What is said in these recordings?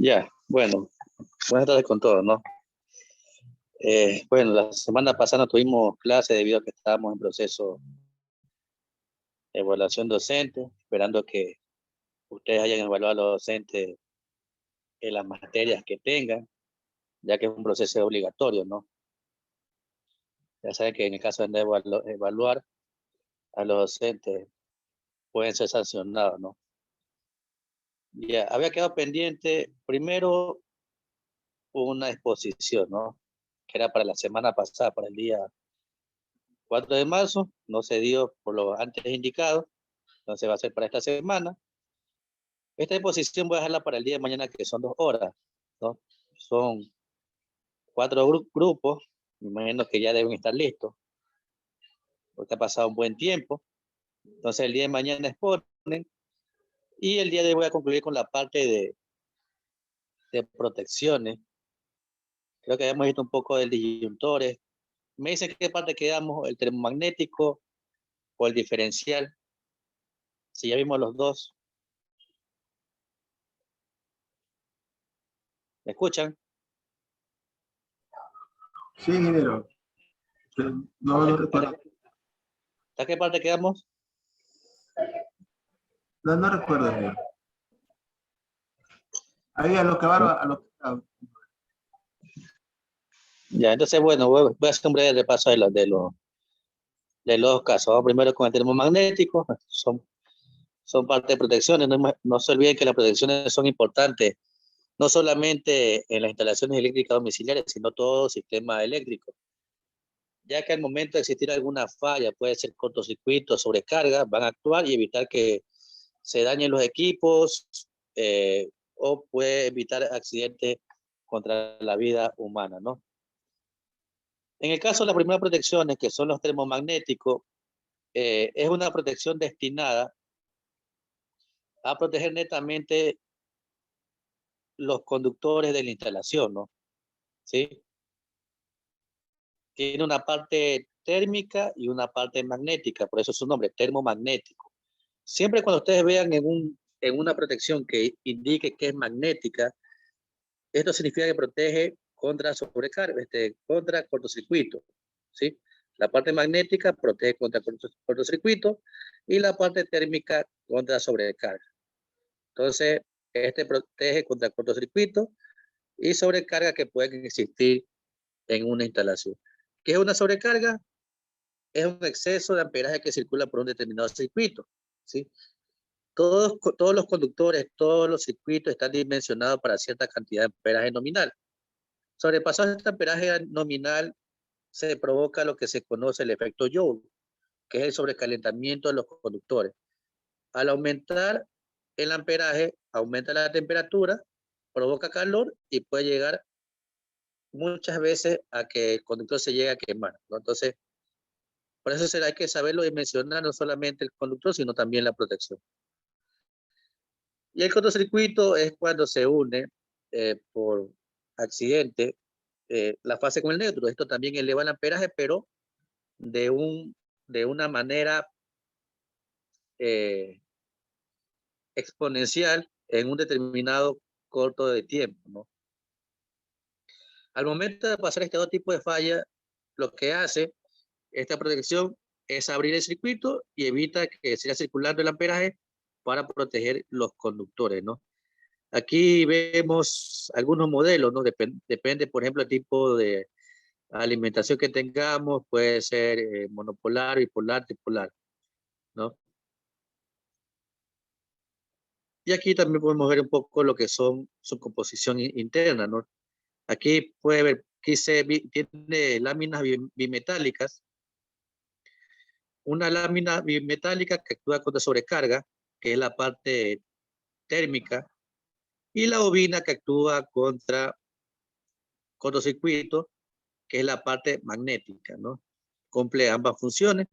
Ya, bueno, buenas tardes con todos, ¿no? Bueno, la semana pasada no tuvimos clase debido a que estábamos en proceso de evaluación docente, esperando que ustedes hayan evaluado a los docentes en las materias que tengan, ya que es un proceso obligatorio, ¿no? Ya saben que en el caso de evaluar a los docentes pueden ser sancionados, ¿no? Ya, había quedado pendiente primero una exposición, ¿no? Que era para la semana pasada, para el día 4 de marzo, no se dio por lo antes indicado, entonces va a ser para esta semana. Esta exposición voy a dejarla para el día de mañana, que son 2 horas, ¿no? Son 4 grupos, me imagino que ya deben estar listos, porque ha pasado un buen tiempo. Entonces el día de mañana exponen, y el día de hoy voy a concluir con la parte de protecciones. Creo que habíamos visto un poco del disyuntores. Me dice qué parte quedamos, el termomagnético o el diferencial. Si ya vimos los dos. ¿Me escuchan? Sí, ingeniero. No recuerdo. ¿Hasta qué parte quedamos? No recuerdo, ingeniero. Ahí a lo que va, a lo Ya, entonces, bueno, voy a hacer un breve repaso de los casos. Vamos primero con el termomagnético. Son parte de protecciones. No se olviden que las protecciones son importantes, no solamente en las instalaciones eléctricas domiciliares, sino todo sistema eléctrico. Ya que al momento de existir alguna falla, puede ser cortocircuito, sobrecarga, van a actuar y evitar que se dañen los equipos, o puede evitar accidentes contra la vida humana, ¿no? En el caso de las primeras protecciones, que son los termomagnéticos, es una protección destinada a proteger netamente los conductores de la instalación, ¿no? ¿Sí? Tiene una parte térmica y una parte magnética, por eso es su nombre, termomagnético. Siempre cuando ustedes vean en una protección que indique que es magnética, esto significa que protege contra sobrecarga, contra cortocircuito, ¿sí? La parte magnética protege contra cortocircuito y la parte térmica contra sobrecarga. Entonces, este protege contra cortocircuito y sobrecarga que pueden existir en una instalación. ¿Qué es una sobrecarga? Es un exceso de amperaje que circula por un determinado circuito, ¿sí? Todos los conductores, todos los circuitos están dimensionados para cierta cantidad de amperaje nominal. Sobrepasado este amperaje nominal, se provoca lo que se conoce el efecto Joule, que es el sobrecalentamiento de los conductores. Al aumentar el amperaje, aumenta la temperatura, provoca calor y puede llegar muchas veces a que el conductor se llegue a quemar, ¿no? Entonces, por eso hay que saberlo dimensionar, no solamente el conductor, sino también la protección. Y el cortocircuito es cuando se une por accidente la fase con el neutro. Esto también eleva el amperaje, pero de una manera exponencial en un determinado corto de tiempo, ¿no? Al momento de pasar este tipo de falla, lo que hace esta protección es abrir el circuito y evita que siga circulando el amperaje para proteger los conductores, ¿no? Aquí vemos algunos modelos, ¿no? Depende, por ejemplo, el tipo de alimentación que tengamos, puede ser monopolar, bipolar, tripolar, ¿no? Y aquí también podemos ver un poco lo que son su composición interna, ¿no? Aquí puede ver, tiene láminas bimetálicas, una lámina bimetálica que actúa contra sobrecarga, que es la parte térmica, y la bobina que actúa contra cortocircuito, que es la parte magnética, ¿no? Cumple ambas funciones.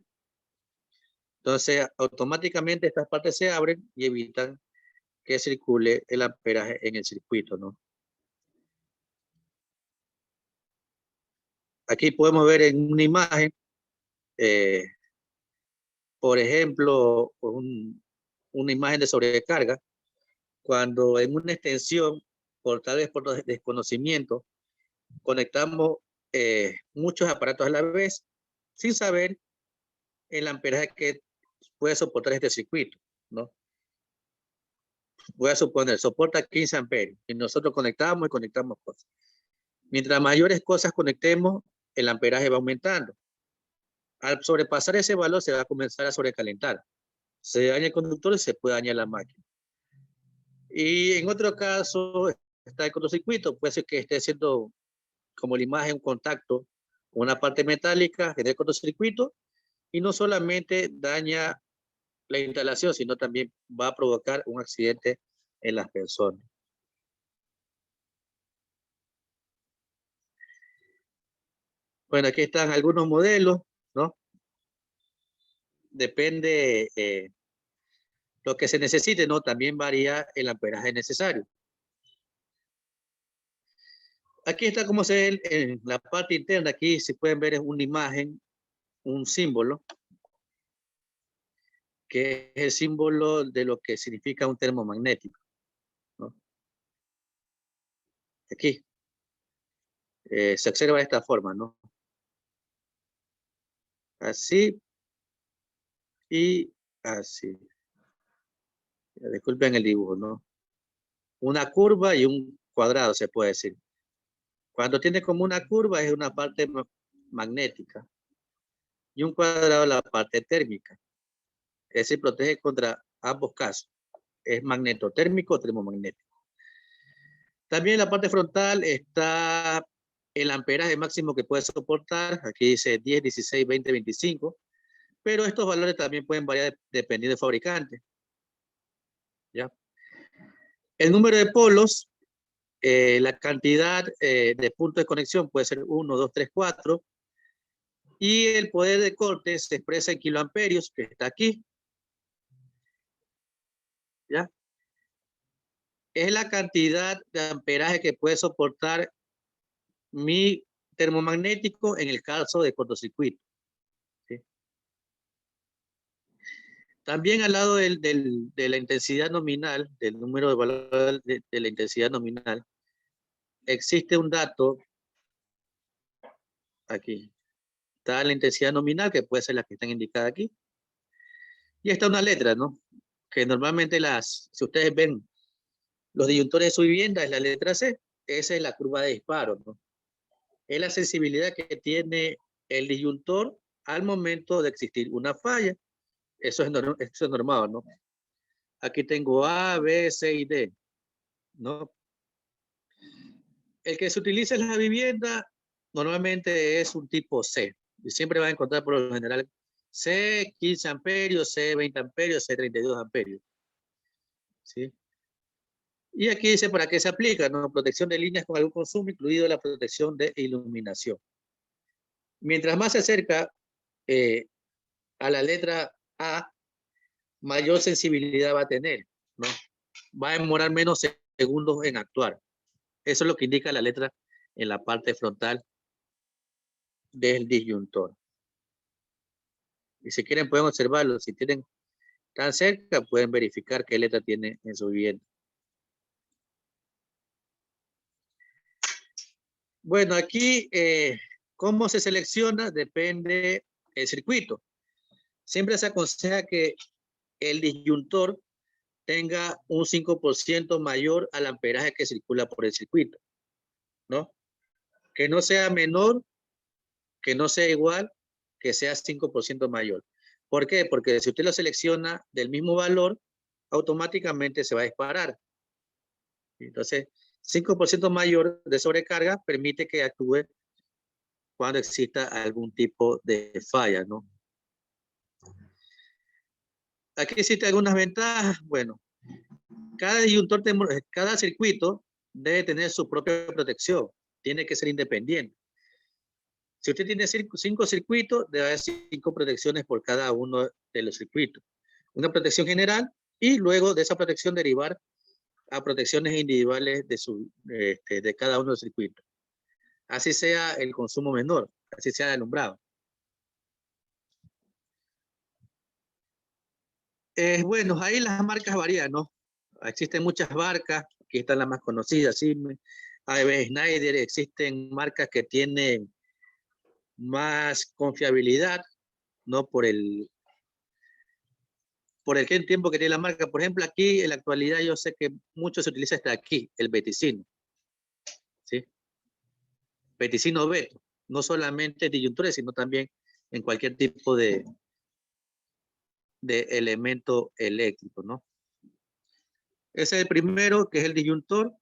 Entonces, automáticamente estas partes se abren y evitan que circule el amperaje en el circuito, ¿no? Aquí podemos ver en una imagen, por ejemplo, una imagen de sobrecarga, cuando en una extensión tal vez por desconocimiento, conectamos muchos aparatos a la vez sin saber el amperaje que puede soportar este circuito, ¿no? Voy a suponer, soporta 15 amperios y nosotros conectamos y conectamos cosas. Mientras mayores cosas conectemos, el amperaje va aumentando. Al sobrepasar ese valor se va a comenzar a sobrecalentar. Se daña el conductor y se puede dañar la máquina. Y en otro caso está el cortocircuito, puede ser que esté haciendo como la imagen un contacto con una parte metálica, genera cortocircuito y no solamente daña la instalación, sino también va a provocar un accidente en las personas. Bueno, aquí están algunos modelos, ¿no? Depende lo que se necesite, ¿no? También varía el amperaje necesario. Aquí está como se ve en la parte interna, aquí si pueden ver es una imagen, un símbolo, que es el símbolo de lo que significa un termomagnético, ¿no? Aquí se observa de esta forma, ¿no? Así y así. Disculpen el dibujo, ¿no? Una curva y un cuadrado, se puede decir. Cuando tiene como una curva es una parte magnética y un cuadrado la parte térmica. Es decir, protege contra ambos casos. Es magnetotérmico o termomagnético. También en la parte frontal está el amperaje máximo que puede soportar. Aquí dice 10, 16, 20, 25. Pero estos valores también pueden variar dependiendo del fabricante. ¿Ya? El número de polos, la cantidad de puntos de conexión puede ser 1, 2, 3, 4. Y el poder de corte se expresa en kiloamperios, que está aquí. ¿Ya? Es la cantidad de amperaje que puede soportar mi termomagnético en el caso de cortocircuito. ¿Sí? También al lado de la intensidad nominal, del número de valor de la intensidad nominal, existe un dato aquí. Está la intensidad nominal, que puede ser la que están indicada aquí. Y está una letra, ¿no? Que normalmente si ustedes ven los disyuntores de su vivienda, es la letra C. Esa es la curva de disparo, ¿no? Es la sensibilidad que tiene el disyuntor al momento de existir una falla. Eso es normado, ¿no? Aquí tengo A, B, C y D, ¿no? El que se utiliza en la vivienda normalmente es un tipo C. Y siempre va a encontrar por lo general C 15 amperios, C 20 amperios, C 32 amperios. ¿Sí? Y aquí dice para qué se aplica, ¿no? Protección de líneas con algún consumo, incluido la protección de iluminación. Mientras más se acerca a la letra A, mayor sensibilidad va a tener, ¿no? Va a demorar menos segundos en actuar. Eso es lo que indica la letra en la parte frontal del disyuntor. Y si quieren pueden observarlo. Si tienen tan cerca, pueden verificar qué letra tiene en su vivienda. Bueno, aquí, ¿cómo se selecciona? Depende del circuito. Siempre se aconseja que el disyuntor tenga un 5% mayor al amperaje que circula por el circuito, ¿no? Que no sea menor, que no sea igual, que sea 5% mayor. ¿Por qué? Porque si usted lo selecciona del mismo valor, automáticamente se va a disparar. Entonces, 5% mayor de sobrecarga permite que actúe cuando exista algún tipo de falla, ¿no? Aquí existen algunas ventajas. Bueno, cada disyuntor, cada circuito debe tener su propia protección. Tiene que ser independiente. Si usted tiene 5 circuitos, debe haber 5 protecciones por cada uno de los circuitos. Una protección general y luego de esa protección derivar a protecciones individuales de cada uno de los circuitos. Así sea el consumo menor, así sea el alumbrado. Bueno, ahí las marcas varían, ¿no? Existen muchas marcas, Aquí están las más conocidas, Siemens, ABB, Schneider. Existen marcas que tienen más confiabilidad, ¿no? Por el tiempo que tiene la marca. Por ejemplo, aquí en la actualidad yo sé que mucho se utiliza hasta aquí, el Beticino, ¿sí? Beticino Beto, no solamente disyuntores, sino también en cualquier tipo de elemento eléctrico, ¿no? Ese es el primero, que es el disyuntor,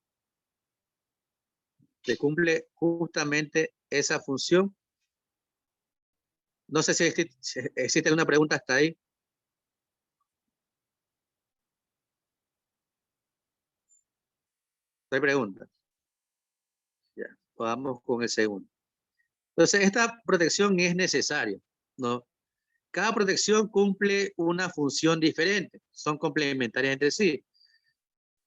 que cumple justamente esa función. No sé si existe alguna pregunta hasta ahí. No hay preguntas. Ya, vamos con el segundo. Entonces, esta protección es necesaria, ¿no? Cada protección cumple una función diferente, son complementarias entre sí.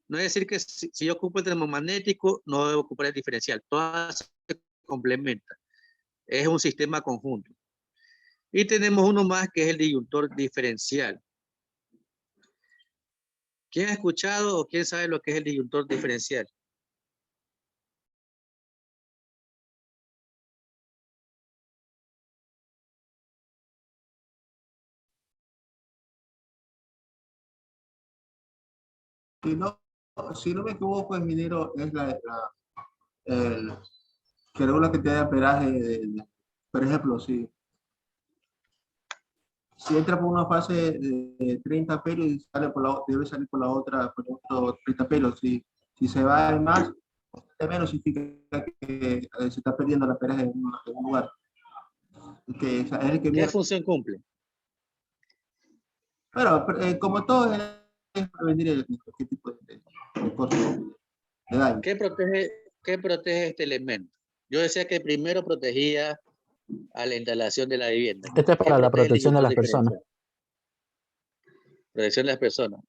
No es decir que si yo ocupo el termomagnético, no debo ocupar el diferencial. Todas se complementan. Es un sistema conjunto. Y tenemos uno más que es el disyuntor diferencial. ¿Quién ha escuchado o quién sabe lo que es el disyuntor diferencial? Si no, si no me equivoco, el minero es el que regula la cantidad de amperaje. Por ejemplo, si entra por una fase de 30 amperes y sale debe salir por la otra, por ejemplo, 30 amperes. Si se va en más o de menos, significa que se está perdiendo la amperaje en un lugar. Que es el que ¿Qué mide. función cumple? Pero como todo es prevenir cualquier tipo de cosas, de daño. ¿Qué protege este elemento? Yo decía que primero protegía a la instalación de la vivienda. Este es ¿Qué para la protege el protección de disyuntor las personas. diferencial? Protección de las personas.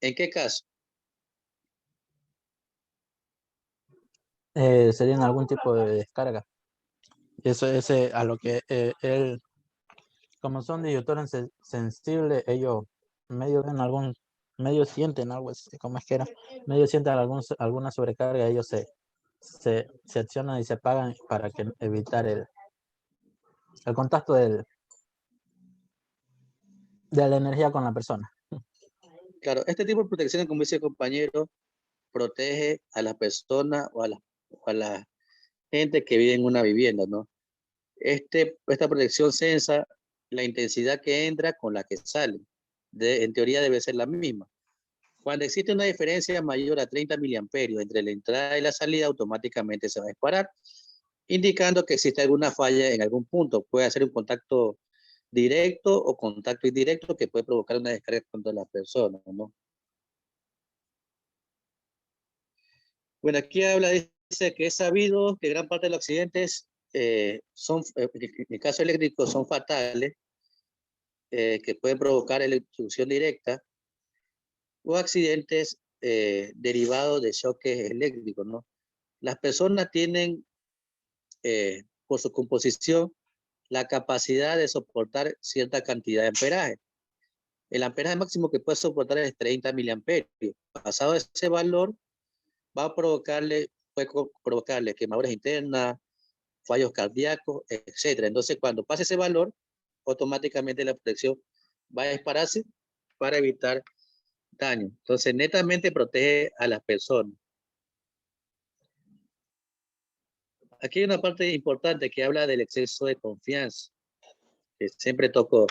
¿En qué caso? Serían algún tipo de descarga. Eso es a lo que él, como son disyuntores sensibles, ellos medio ven medio sienten algo así, como es que era, medio sienten alguna sobrecarga, ellos se accionan y se apagan para evitar el contacto de la energía con la persona. Claro, este tipo de protección, como dice el compañero, protege a las personas o a la gente que vive en una vivienda, ¿no? Esta protección sensa la intensidad que entra con la que sale. En teoría debe ser la misma. Cuando existe una diferencia mayor a 30 miliamperios entre la entrada y la salida, automáticamente se va a disparar, indicando que existe alguna falla en algún punto. Puede hacer un contacto directo o contacto indirecto que puede provocar una descarga contra las personas, ¿no? Bueno, aquí dice que es sabido que gran parte de los accidentes en el caso eléctrico son fatales, que pueden provocar electrocución directa o accidentes derivados de choques eléctricos, ¿no? Las personas tienen, por su composición, la capacidad de soportar cierta cantidad de amperaje. El amperaje máximo que puede soportar es 30 miliamperios. Pasado ese valor, puede provocarle quemaduras internas, fallos cardíacos, etcétera. Entonces, cuando pase ese valor, automáticamente la protección va a dispararse para evitar daño. Entonces, netamente protege a las personas. Aquí hay una parte importante que habla del exceso de confianza, que siempre toco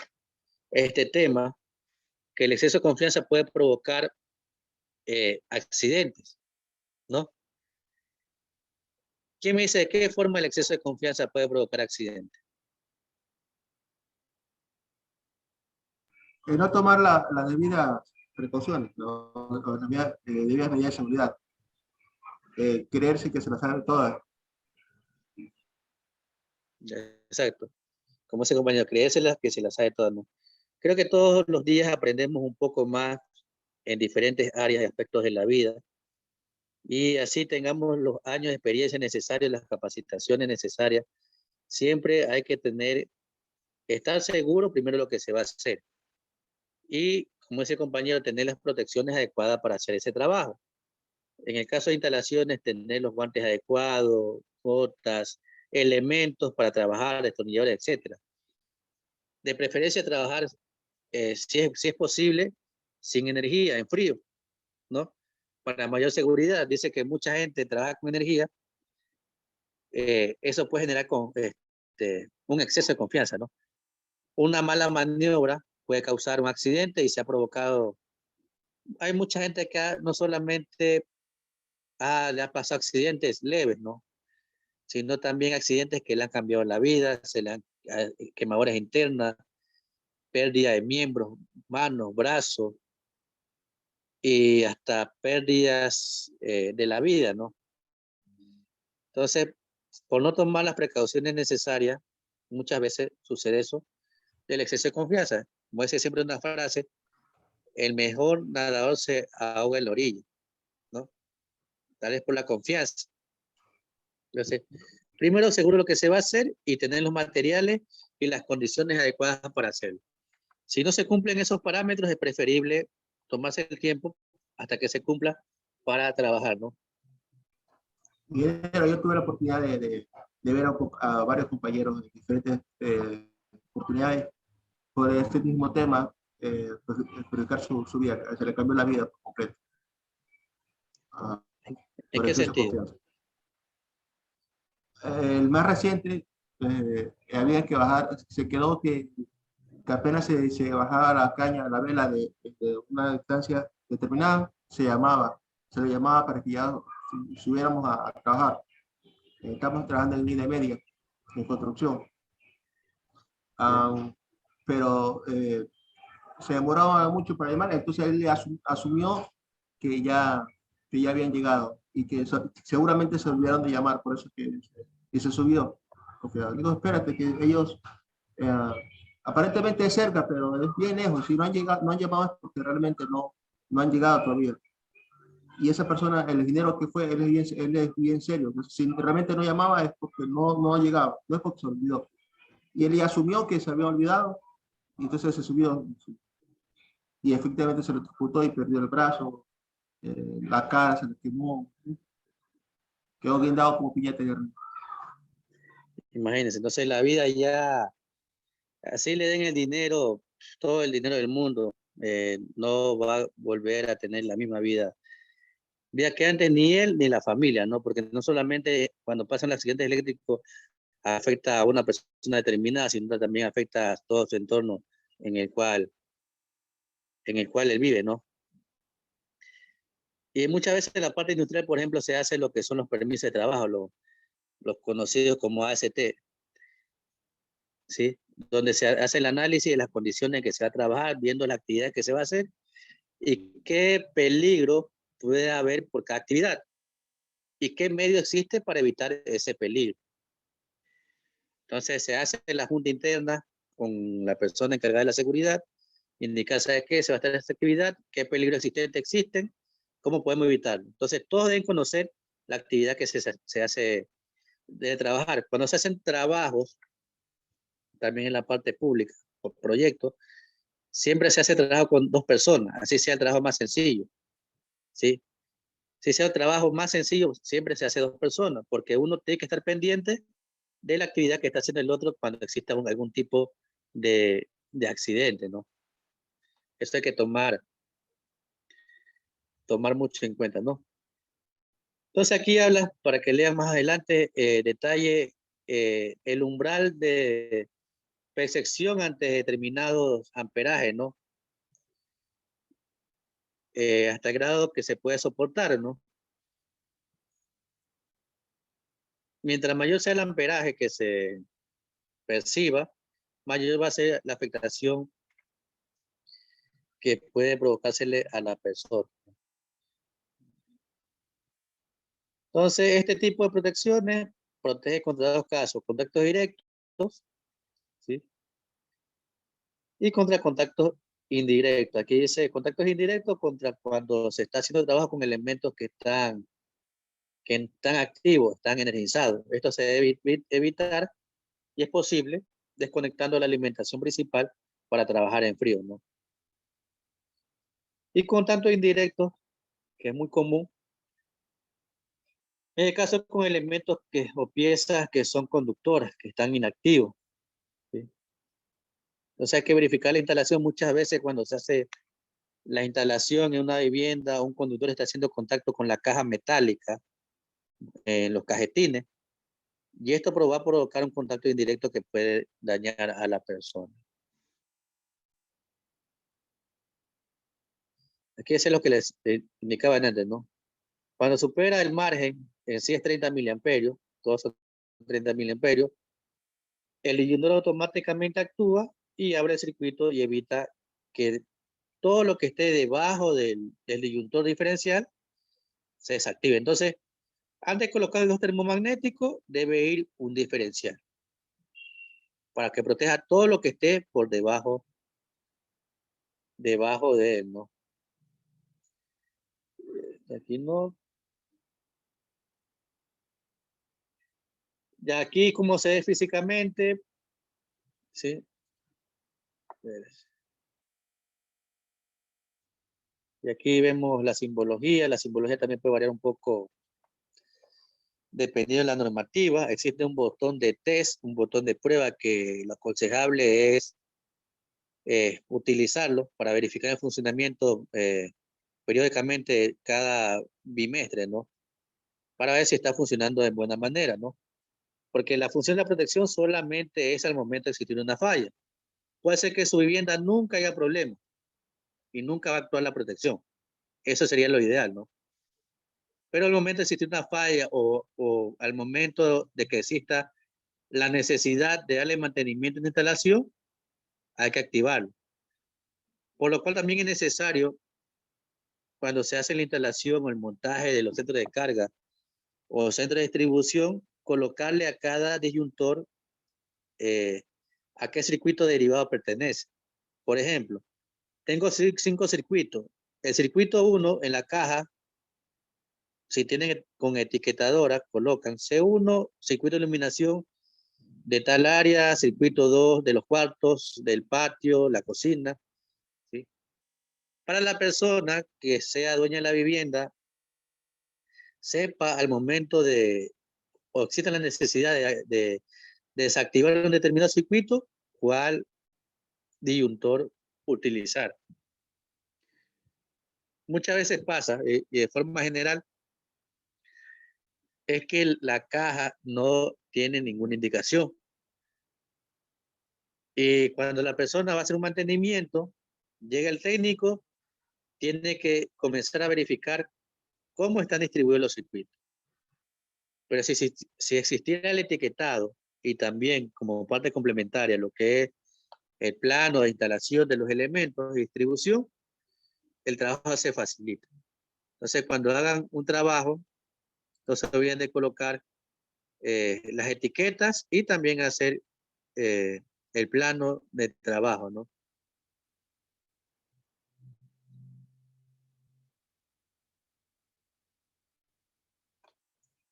este tema, que el exceso de confianza puede provocar accidentes, ¿no? ¿Quién me dice de qué forma el exceso de confianza puede provocar accidentes? No tomar las debidas precauciones, las debidas medidas de seguridad. Creerse que se las saben todas. Exacto. Como ese compañero, creérselas que se las sabe todas, ¿no? Creo que todos los días aprendemos un poco más en diferentes áreas y aspectos de la vida, y así tengamos los años de experiencia necesarios, las capacitaciones necesarias. Siempre hay que estar seguro primero de lo que se va a hacer. Y, como ese compañero, tener las protecciones adecuadas para hacer ese trabajo. En el caso de instalaciones, tener los guantes adecuados, botas, elementos para trabajar, destornilladores, etcétera. De preferencia trabajar, si es posible, sin energía, en frío, ¿no? Para mayor seguridad. Dice que mucha gente trabaja con energía. Eso puede generar un exceso de confianza, ¿no? Una mala maniobra puede causar un accidente y se ha provocado. Hay mucha gente que no solamente le ha pasado accidentes leves, ¿no? Sino también accidentes que le han cambiado la vida, se le han quemaduras internas, pérdida de miembros, manos, brazos y hasta pérdidas de la vida, ¿no? Entonces, por no tomar las precauciones necesarias, muchas veces sucede eso del exceso de confianza. Como dice siempre una frase, el mejor nadador se ahoga en la orilla, ¿no? Tal vez por la confianza. Entonces, primero seguro lo que se va a hacer y tener los materiales y las condiciones adecuadas para hacerlo. Si no se cumplen esos parámetros, es preferible tomarse el tiempo hasta que se cumpla para trabajar, ¿no? Yo tuve la oportunidad de ver a varios compañeros de diferentes oportunidades por este mismo tema, perjudicar su vida, se le cambió la vida por completo. ¿En Por qué exceso de sentido? confianza. El más reciente, había que bajar, se quedó que apenas se bajaba la caña, la vela de una distancia determinada, se le llamaba para que ya subiéramos a trabajar. Estamos trabajando en línea media, en construcción. Pero se demoraba mucho para llamar, entonces él asumió que ya habían llegado y que seguramente se olvidaron de llamar, por eso que se subió. Porque digo, espérate, que ellos aparentemente es cerca, pero es bien lejos. Si no han llegado, no han llamado es porque realmente no han llegado todavía. Y esa persona, el ingeniero que fue, él es bien serio. Entonces, si realmente no llamaba es porque no llegaba, no es porque se olvidó. Y él ya asumió que se había olvidado y entonces se subió. Y efectivamente se lo disputó y perdió el brazo, la cara se le quemó, quedó guindado como piñata de arriba. Imagínense, entonces la vida ya, así le den el dinero, todo el dinero del mundo, no va a volver a tener la misma vida que antes, ni él ni la familia, ¿no? Porque no solamente cuando pasan los accidentes eléctricos afecta a una persona determinada, sino también afecta a todo su entorno en el cual él vive, ¿no? Y muchas veces en la parte industrial, por ejemplo, se hace lo que son los permisos de trabajo, los conocidos como AST, ¿sí? Donde se hace el análisis de las condiciones en que se va a trabajar, viendo la actividad que se va a hacer y qué peligro puede haber por cada actividad y qué medio existe para evitar ese peligro. Entonces se hace la junta interna con la persona encargada de la seguridad, indicar, ¿sabes qué? Se va a estar esta actividad, qué peligros existentes existen, cómo podemos evitarlo. Entonces todos deben conocer la actividad que se hace de trabajar. Cuando se hacen trabajos, también en la parte pública, por proyectos, siempre se hace trabajo con 2 personas, así sea el trabajo más sencillo, ¿sí? Si sea el trabajo más sencillo, siempre se hace 2 personas, porque uno tiene que estar pendiente de la actividad que está haciendo el otro cuando exista algún tipo de accidente, ¿no? Esto hay que tomar mucho en cuenta, ¿no? Entonces aquí habla, para que lean más adelante, detalle el umbral de percepción ante determinados amperajes, ¿no? Hasta el grado que se puede soportar, ¿no? Mientras mayor sea el amperaje que se perciba, mayor va a ser la afectación que puede provocársele a la persona. Entonces, este tipo de protecciones protege contra 2 casos, contactos directos, ¿sí? Y contra contactos indirectos. Aquí dice contactos indirectos contra cuando se está haciendo trabajo con elementos que están activos, están energizados. Esto se debe evitar y es posible desconectando la alimentación principal para trabajar en frío, ¿no? Y contactos indirectos, que es muy común, En el caso con elementos o piezas que son conductoras, que están inactivos. ¿Sí? Entonces hay que verificar la instalación muchas veces cuando se hace la instalación en una vivienda, un conductor está haciendo contacto con la caja metálica en los cajetines, y esto va a provocar un contacto indirecto que puede dañar a la persona. Aquí eso es lo que les indicaba antes, ¿no? Cuando supera el margen, en sí es 30 miliamperios, todos son 30 miliamperios, el disyuntor automáticamente actúa y abre el circuito y evita que todo lo que esté debajo del disyuntor diferencial se desactive. Entonces, antes de colocar los termomagnéticos, debe ir un diferencial para que proteja todo lo que esté por debajo de él, ¿no? Aquí no. Ya aquí, como se ve físicamente, ¿sí? Y aquí vemos la simbología. La simbología también puede variar un poco dependiendo de la normativa. Existe un botón de test, un botón de prueba que lo aconsejable es utilizarlo para verificar el funcionamiento periódicamente cada bimestre, ¿no? Para ver si está funcionando de buena manera, ¿no? Porque la función de la protección solamente es al momento de existir una falla. Puede ser que su vivienda nunca haya problema y nunca va a actuar la protección. Eso sería lo ideal, ¿no? Pero al momento de existir una falla o al momento de que exista la necesidad de darle mantenimiento en la instalación, hay que activarlo. Por lo cual también es necesario, cuando se hace la instalación o el montaje de los centros de carga o centros de distribución, colocarle a cada disyuntor a qué circuito derivado pertenece. Por ejemplo, tengo 5 circuitos. El circuito 1 en la caja, si tienen con etiquetadora, colocan C1, circuito de iluminación de tal área, circuito 2 de los cuartos, del patio, la cocina. ¿Sí? Para la persona que sea dueña de la vivienda, sepa al momento o exista la necesidad de desactivar un determinado circuito, cuál disyuntor utilizar. Muchas veces pasa, y de forma general, es que la caja no tiene ninguna indicación. Y cuando la persona va a hacer un mantenimiento, llega el técnico, tiene que comenzar a verificar cómo están distribuidos los circuitos. Pero si existiera el etiquetado y también como parte complementaria lo que es el plano de instalación de los elementos de distribución, el trabajo se facilita. Entonces, cuando hagan un trabajo, entonces olviden de colocar las etiquetas y también hacer el plano de trabajo, ¿no?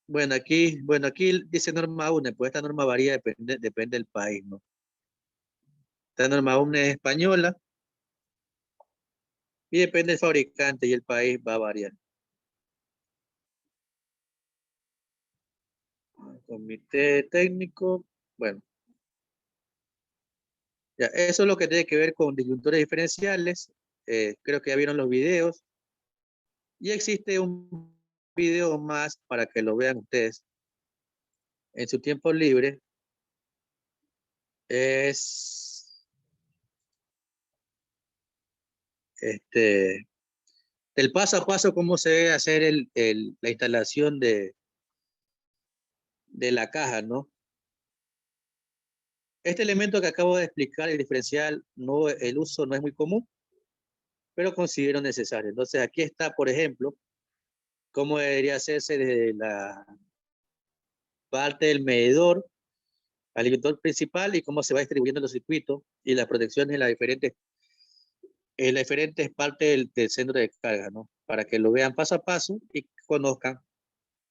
Bueno, aquí dice norma 1, pues esta norma varía, depende del país, ¿no? Esta norma 1 es española y depende del fabricante y el país va a variar. Comité técnico, bueno. Ya, eso es lo que tiene que ver con disyuntores diferenciales. Creo que ya vieron los videos. Y existe un video más para que lo vean ustedes en su tiempo libre. Es el paso a paso cómo se debe hacer la instalación de la caja, ¿no? Este elemento que acabo de explicar, el diferencial, el uso no es muy común, pero considero necesario. Entonces aquí está, por ejemplo, cómo debería hacerse desde la parte del medidor al disyuntor principal y cómo se va distribuyendo los circuitos y las protecciones en las diferentes partes del centro de carga, ¿no? Para que lo vean paso a paso y conozcan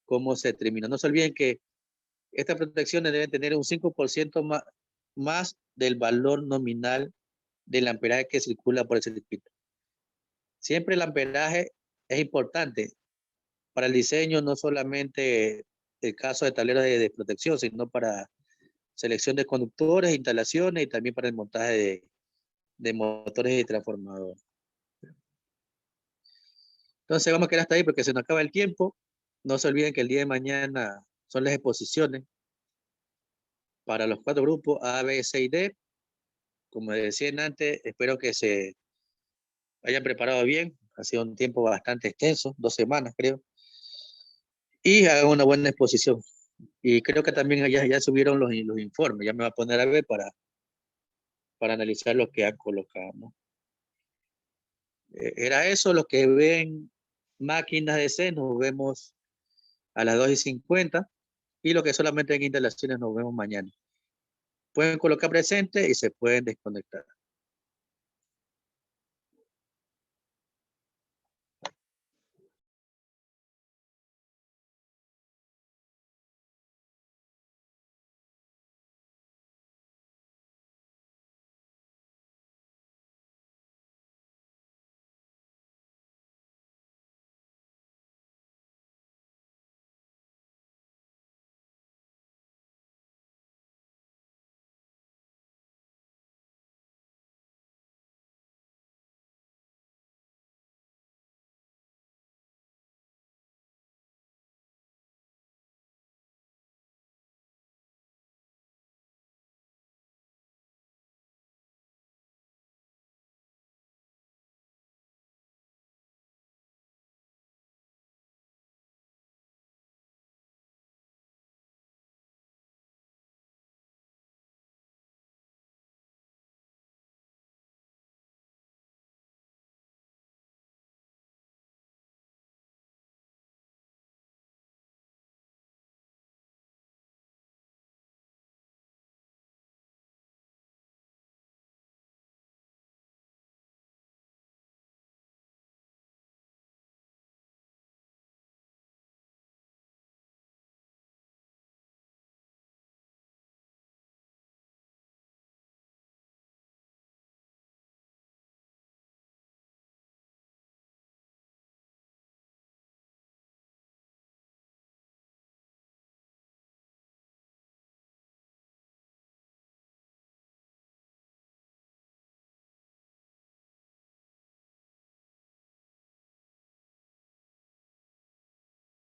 cómo se termina. No se olviden que estas protecciones deben tener un 5% más del valor nominal del amperaje que circula por el circuito. Siempre el amperaje es importante. para el diseño, no solamente el caso de tableros de protección, sino para selección de conductores, instalaciones y también para el montaje de motores y transformadores. Entonces vamos a quedar hasta ahí porque se nos acaba el tiempo. No se olviden que el día de mañana son las exposiciones para los 4 grupos A, B, C y D. Como decían antes, espero que se hayan preparado bien. Ha sido un tiempo bastante extenso, 2 semanas creo. Y hagan una buena exposición. Y creo que también ya subieron los informes. Ya me voy a poner a ver para analizar lo que han colocado, ¿no? Era eso, los que ven máquinas de C, nos vemos a las 2:50. Y lo que solamente en instalaciones nos vemos mañana. Pueden colocar presente y se pueden desconectar.